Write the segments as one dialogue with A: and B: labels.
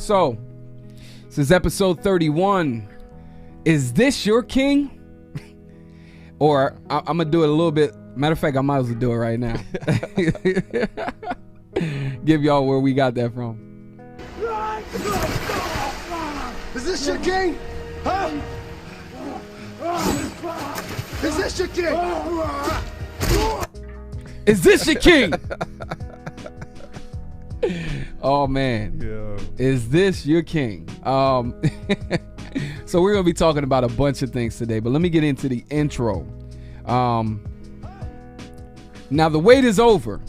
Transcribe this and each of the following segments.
A: So, this is episode 31. Is this your king? Or I'm going to do it a little bit. Matter of fact, I might as well do it right now. Give y'all where we got that from.
B: Is this your king? Huh? Is this your king?
A: Is this your king? Oh man.
C: Yeah.
A: Is this your king? So we're gonna be talking about a bunch of things today, but let me get into the intro. Now the wait is over.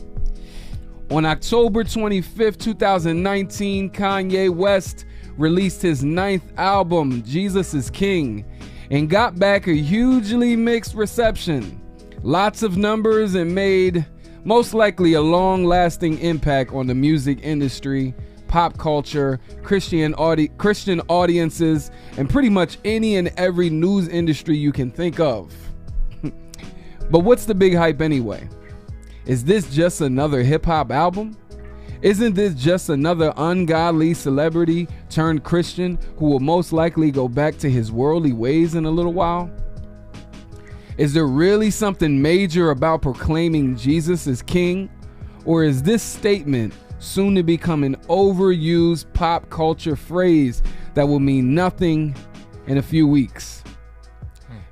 A: On October 25th, 2019, Kanye West released his 9th album, Jesus is King, and got back a hugely mixed reception. Lots of numbers and made most likely a long-lasting impact on the music industry, pop culture, Christian audiences, and pretty much any and every news industry you can think of. But what's the big hype anyway? Is this just another hip-hop album? Isn't this just another ungodly celebrity turned Christian who will most likely go back to his worldly ways in a little while? Is there really something major about proclaiming Jesus as king? Or is this statement soon to become an overused pop culture phrase that will mean nothing in a few weeks?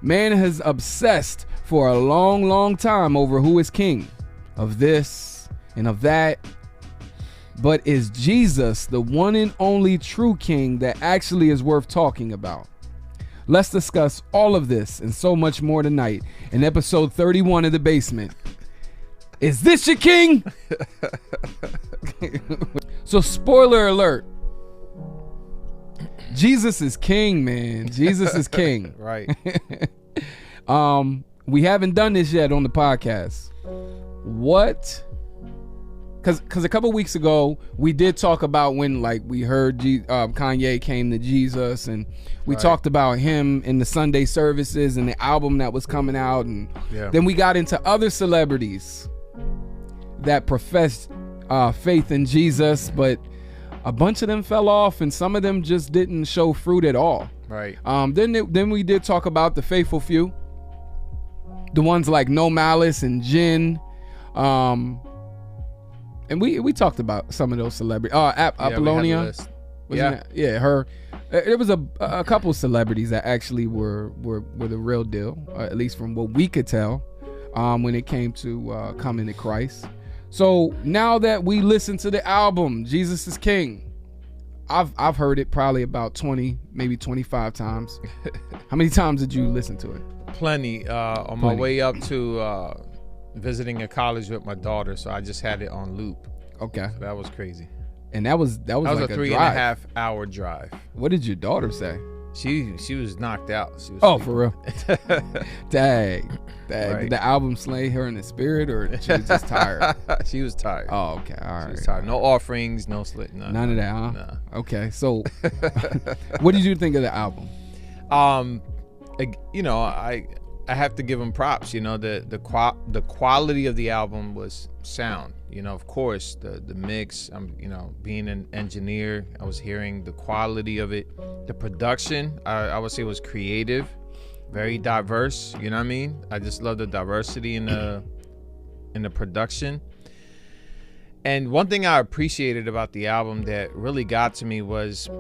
A: Man has obsessed for a long, long time over who is king of this and of that. But is Jesus the one and only true king that actually is worth talking about? Let's discuss all of this and so much more tonight in episode 31 of The Basement. Is this your king? So spoiler alert. Jesus is king, man. Jesus is king.
C: Right.
A: We haven't done this yet on the podcast. What? Because a couple weeks ago we did talk about when we heard Kanye came to Jesus, and we talked about him in the Sunday services and the album that was coming out, and then we got into other celebrities that professed faith in Jesus, but a bunch of them fell off and some of them just didn't show fruit at all.
C: Right.
A: Then we did talk about the faithful few, the ones like No Malice and Jin. And we talked about some of those celebrities. Apollonia. Her. There was a couple celebrities that actually were the real deal, at least from what we could tell, when it came to coming to Christ. So now that we listen to the album, Jesus is King, I've heard it probably about 20, maybe 25 times. How many times did you listen to it?
C: Plenty. On my way up to visiting a college with my daughter, so I just had it on loop.
A: Okay.
C: So that was crazy.
A: And that was like
C: a 3.5 hour drive.
A: What did your daughter say?
C: She was knocked out. She was
A: sleeping. For real? Dang. Right. Did the album slay her in the spirit, or she was just tired?
C: She was tired.
A: Oh, okay. All right.
C: She was tired. No offerings, no slit.
A: None of that, huh?
C: No.
A: Okay. So what did you think of the album?
C: I have to give him props. The quality of the album was sound. Of course, the mix. Being an engineer, I was hearing the quality of it. The production, I would say, was creative, very diverse. You know what I mean? I just love the diversity in the production. And one thing I appreciated about the album that really got to me was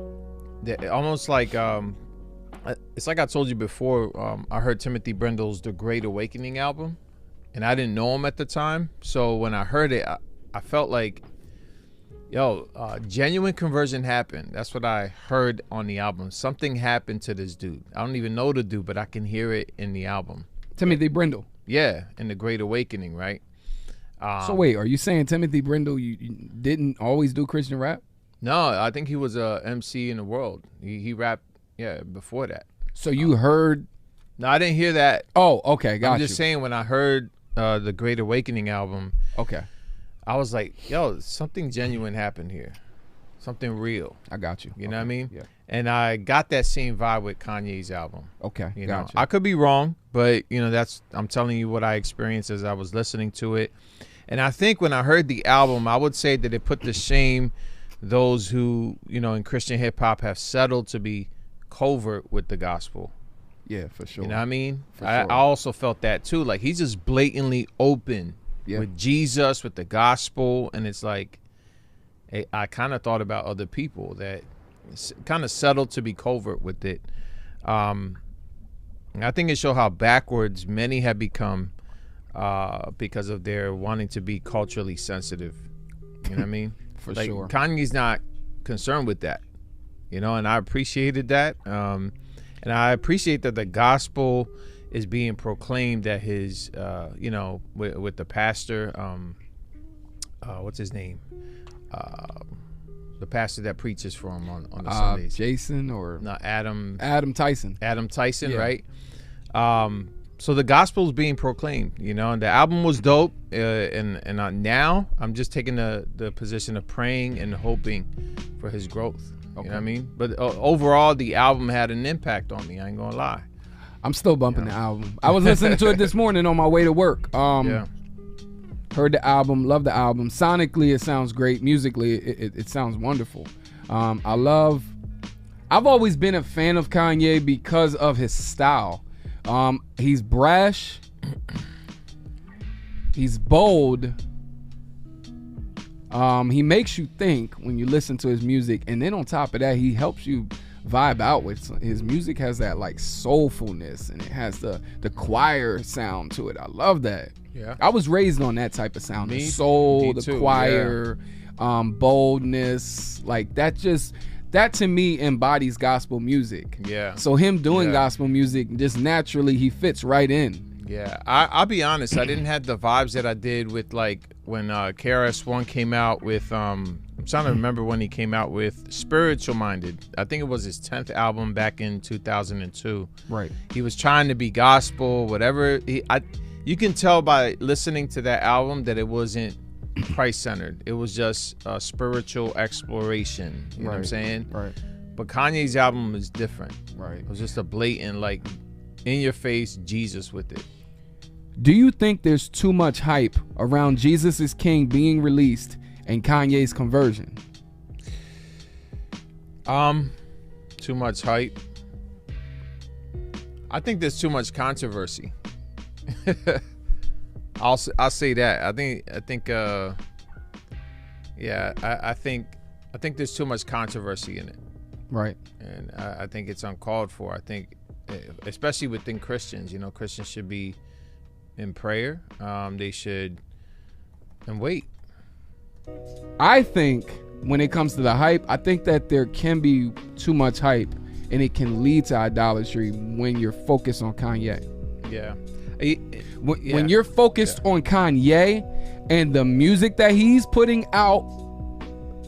C: that almost like it's like I told you before, I heard Timothy Brindle's The Great Awakening album, and I didn't know him at the time. So when I heard it, I felt like, genuine conversion happened. That's what I heard on the album. Something happened to this dude. I don't even know the dude, but I can hear it in the album.
A: Timothy Brindle?
C: Yeah, in The Great Awakening, right?
A: So wait, are you saying Timothy Brindle you didn't always do Christian rap?
C: No, I think he was a MC in the world. He rapped. Yeah, before that.
A: So you heard?
C: No, I didn't hear that.
A: Oh, okay, got you.
C: I'm just saying, when I heard the Great Awakening album,
A: okay,
C: I was like, something genuine happened here, something real.
A: I got you.
C: You know what I mean?
A: Yeah.
C: And I got that same vibe with Kanye's album.
A: Okay,
C: gotcha. I could be wrong, but I'm telling you what I experienced as I was listening to it. And I think when I heard the album, I would say that it put to shame those who, you know, in Christian hip hop have settled to be covert with the gospel.
A: Yeah, for sure.
C: You know what I mean?
A: For
C: I
A: sure.
C: also felt that too. Like, he's just blatantly open
A: Yeah.
C: with Jesus, with the gospel. And it's like, I kind of thought about other people that kind of settled to be covert with it. I think it showed how backwards many have become because of their wanting to be culturally sensitive. You know what I mean?
A: For
C: like,
A: sure.
C: Kanye's not concerned with that, you know, and I appreciated that. And I appreciate that the gospel is being proclaimed at his, you know, with the pastor. What's his name? The pastor that preaches for him on the Sundays.
A: Jason or
C: No, Adam
A: Tyson.
C: Adam Tyson,
A: Yeah.
C: right? So the gospel is being proclaimed, you know, and the album was dope. And now I'm just taking the position of praying and hoping for his growth. You know what I mean? But overall, the album had an impact on me. I ain't gonna lie.
A: I'm still bumping the album. I was listening to it this morning on my way to work.
C: Yeah.
A: Heard the album, love the album. Sonically, it sounds great. Musically, it sounds wonderful. I've always been a fan of Kanye because of his style. He's brash. He's bold. He makes you think when you listen to his music, and then on top of that, he helps you vibe out with his music. Has that like soulfulness, and it has the choir sound to it. I love that.
C: Yeah.
A: I was raised on that type of sound.
C: Me-
A: The soul,
C: me
A: the
C: too,
A: choir, boldness, like that to me embodies gospel music.
C: Yeah.
A: So him doing
C: Yeah.
A: gospel music, just naturally he fits right in.
C: Yeah, I'll be honest. I didn't have the vibes that I did with like when KRS-One came out with. I'm trying to remember when he came out with Spiritual Minded. I think it was his 10th album back in 2002.
A: Right.
C: He was trying to be gospel, whatever. You can tell by listening to that album that it wasn't Christ-centered. It was just a spiritual exploration. You know what I'm saying?
A: Right.
C: But Kanye's album is different.
A: Right.
C: It was just a blatant, like, in your face Jesus with it.
A: Do you think there's too much hype around Jesus is King being released and Kanye's conversion?
C: Too much hype. I think there's too much controversy. I'll say that. I think there's too much controversy in it.
A: Right.
C: And I think it's uncalled for. I think, especially within Christians, you know, Christians should be in prayer. They should and wait.
A: I think when it comes to the hype, I think that there can be too much hype and it can lead to idolatry when you're focused on Kanye.
C: Yeah.
A: When you're focused on Kanye and the music that he's putting out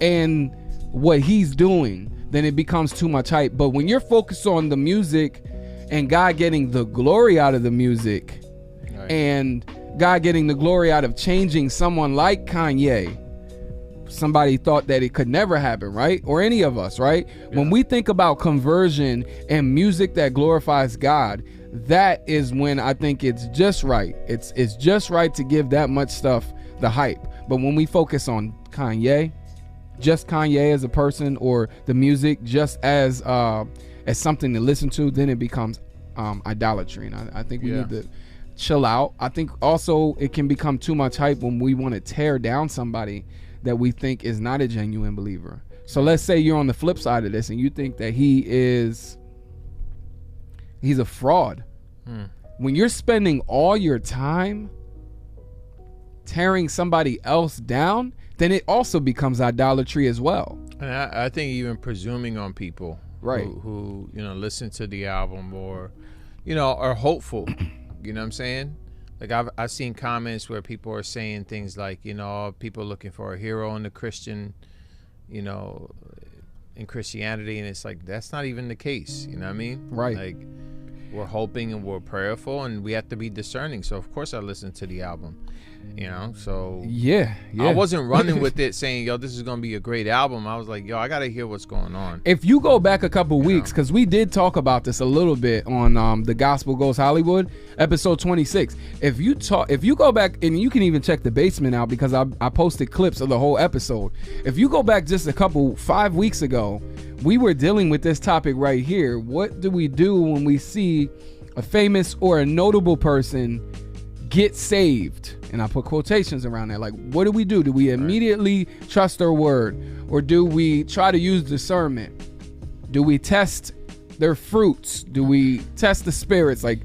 A: and what he's doing, then it becomes too much hype. But when you're focused on the music and God getting the glory out of the music,
C: Right.
A: and God getting the glory out of changing someone like Kanye, somebody thought that it could never happen, right? Or any of us, right?
C: Yeah.
A: When we think about conversion and music that glorifies God, that is when I think it's just right. It's just right to give that much stuff the hype. But when we focus on Kanye, just Kanye as a person, or the music just as something to listen to, then it becomes idolatry. And I think we need to chill out. I think also it can become too much hype when we want to tear down somebody that we think is not a genuine believer. So let's say you're on the flip side of this and you think that he's a fraud. When you're spending all your time tearing somebody else down, then it also becomes idolatry as well.
C: And I think even presuming on people,
A: right,
C: who you know listen to the album or you know are hopeful. You know what I'm saying? Like I've seen comments where people are saying things like, you know, people looking for a hero in the Christian, you know, in Christianity, and it's like that's not even the case. You know what I mean?
A: Right.
C: Like we're hoping and we're prayerful, and we have to be discerning. So of course I listened to the album, you know. So
A: yeah.
C: I wasn't running with it saying, yo, this is gonna be a great album. I was like, yo, I gotta hear what's going on.
A: If you go back a couple weeks, because we did talk about this a little bit on The Gospel Goes Hollywood, episode 26. If you go back, and you can even check the basement out because I posted clips of the whole episode. If you go back just 5 weeks ago, we were dealing with this topic right here. What do we do when we see a famous or a notable person get saved? And I put quotations around that. Like, what do we do? Do we immediately trust their word? Or do we try to use discernment? Do we test their fruits? Do we test the spirits? Like,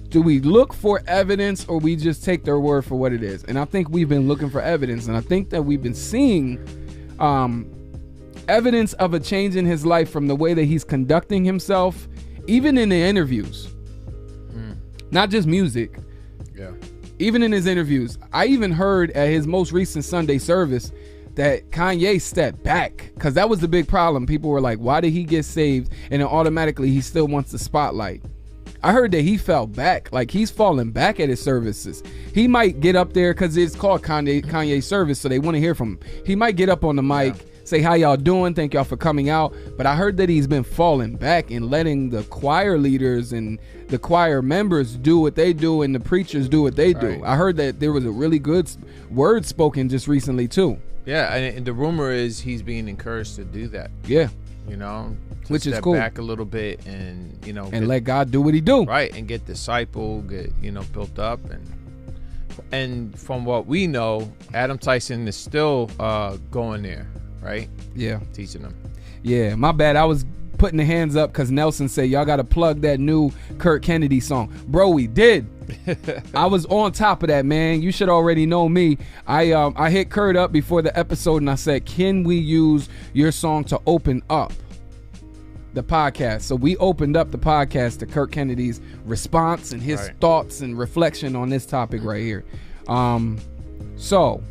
A: do we look for evidence, or we just take their word for what it is? And I think we've been looking for evidence. And I think that we've been seeing evidence of a change in his life from the way that he's conducting himself, even in the interviews. Not just music.
C: Yeah.
A: Even in his interviews. I even heard at his most recent Sunday service that Kanye stepped back, because that was the big problem. People were like, why did he get saved? And then automatically he still wants the spotlight. I heard that he fell back, like he's falling back at his services. He might get up there because it's called Kanye service, so they want to hear from him. He might get up on the mic, say, how y'all doing? Thank y'all for coming out. But I heard that he's been falling back and letting the choir leaders and the choir members do what they do and the preachers do what they do. I heard that there was a really good word spoken just recently too.
C: Yeah, and the rumor is he's being encouraged to do that.
A: Yeah.
C: You know,
A: which is
C: step
A: cool.
C: Back a little bit and, you know,
A: and let God do what he do.
C: Right, and get discipled, get, you know, built up. And from what we know, Adam Tyson is still going there, right? Yeah. Teaching them.
A: Yeah, my bad. I was putting the hands up because Nelson said, y'all got to plug that new Kurt Kennedy song. Bro, we did. I was on top of that, man. You should already know me. I hit Kurt up before the episode and I said, can we use your song to open up the podcast? So we opened up the podcast to Kurt Kennedy's response and his thoughts and reflection on this topic right here. So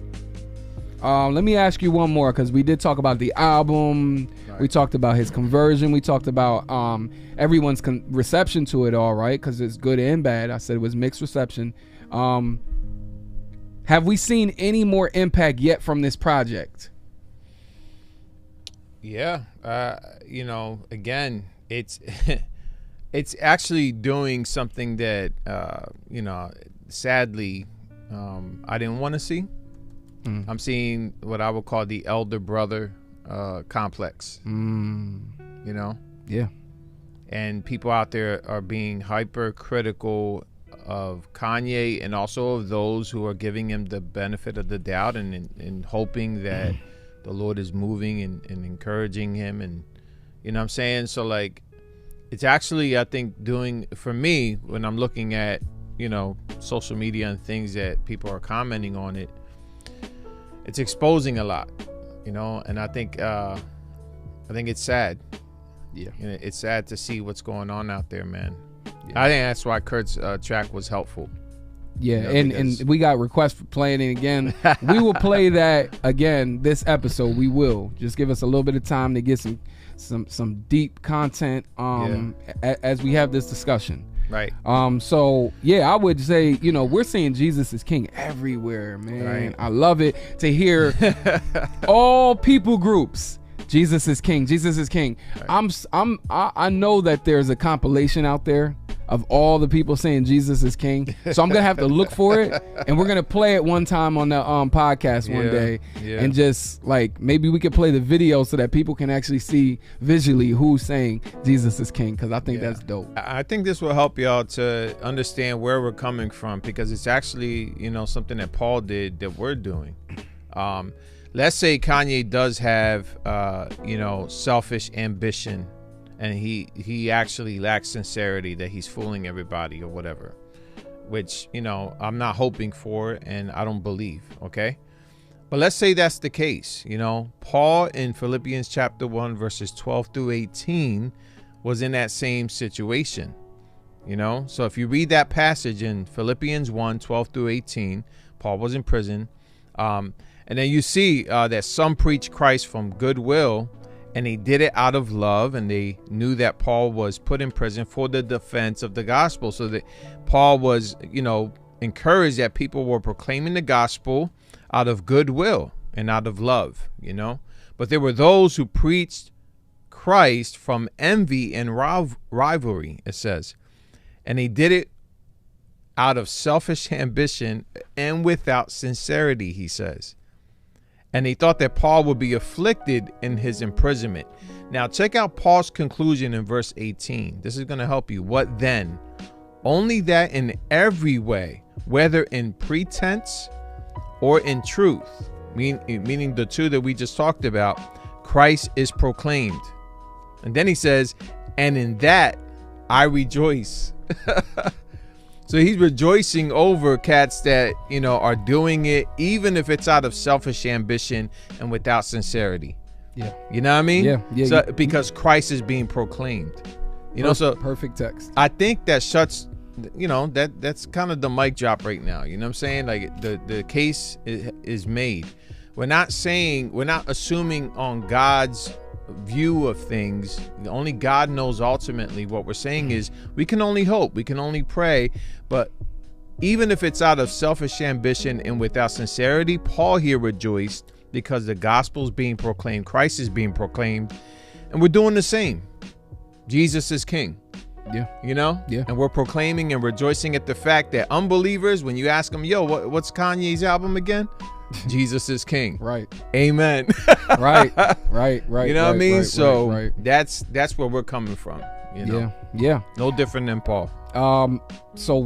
A: let me ask you one more, because we did talk about the album. We talked about his conversion. We talked about everyone's reception to it, all right, because it's good and bad. I said it was mixed reception. Have we seen any more impact yet from this project?
C: Yeah. You know, again, it's it's actually doing something that, you know, sadly, I didn't want to see. I'm seeing what I would call the elder brother complex. You know?
A: Yeah.
C: And people out there are being hypercritical of Kanye and also of those who are giving him the benefit of the doubt and hoping that the Lord is moving and encouraging him. And, you know what I'm saying? So, like, it's actually, I think, doing, for me, when I'm looking at, you know, social media and things that people are commenting on it, it's exposing a lot, you know, and I think it's sad.
A: Yeah.
C: You know, it's sad to see what's going on out there, man. Yeah. I think that's why Kurt's track was helpful.
A: Yeah, you know, and we got requests for playing it again. We will play that again this episode. We will. Just give us a little bit of time to get some deep content as we have this discussion.
C: Right.
A: So yeah, I would say, you know, we're seeing Jesus is King everywhere, man. Right. I love it to hear all people groups. Jesus is King. Jesus is King. Right. I know that there's a compilation out there of all the people saying Jesus is King. So I'm gonna have to look for it, and we're gonna play it one time on the podcast one day, and just like maybe we could play the video so that people can actually see visually who's saying Jesus is King, because I think that's dope.
C: I think this will help y'all to understand where we're coming from, because it's actually, you know, something that Paul did that we're doing. Let's say Kanye does have you know, selfish ambition, and he actually lacks sincerity, that he's fooling everybody or whatever, which, you know, I'm not hoping for and I don't believe, okay? But let's say that's the case. You know, Paul in Philippians chapter 1 verses 12 through 18 was in that same situation, you know? So if you read that passage in Philippians 1, 12 through 18, Paul was in prison. And then you see that some preach Christ from goodwill And he did it out of love, and they knew that Paul was put in prison for the defense of the gospel. So that Paul was, encouraged that people were proclaiming the gospel out of goodwill and out of love, But there were those who preached Christ from envy and rivalry, it says. And he did it out of selfish ambition and without sincerity, he says. And he thought that Paul would be afflicted in his imprisonment. Now, check out Paul's conclusion in verse 18. This is going to help you. What then? Only that in every way, whether in pretense or in truth, meaning the two that we just talked about, Christ is proclaimed. And then he says, and in that I rejoice. So he's rejoicing over cats that, are doing it, even if it's out of selfish ambition and without sincerity.
A: Yeah.
C: You know what I mean?
A: Yeah.
C: So, because Christ is being proclaimed. So
A: perfect text.
C: I think that shuts, that's kind of the mic drop right now. You know what I'm saying? Like the case is made. We're not assuming on God's view of things. Only God knows ultimately. What we're saying is we can only hope, we can only pray, but even if it's out of selfish ambition and without sincerity, Paul here rejoiced because the gospel is being proclaimed, Christ is being proclaimed, and we're doing the same. Jesus is king.
A: Yeah.
C: Yeah. And we're proclaiming and rejoicing at the fact that unbelievers, when you ask them, what's Kanye's album again? Jesus is king.
A: Right.
C: Amen.
A: Right.
C: You know what I mean?
A: Right.
C: That's where we're coming from.
A: Yeah.
C: No different than Paul.
A: So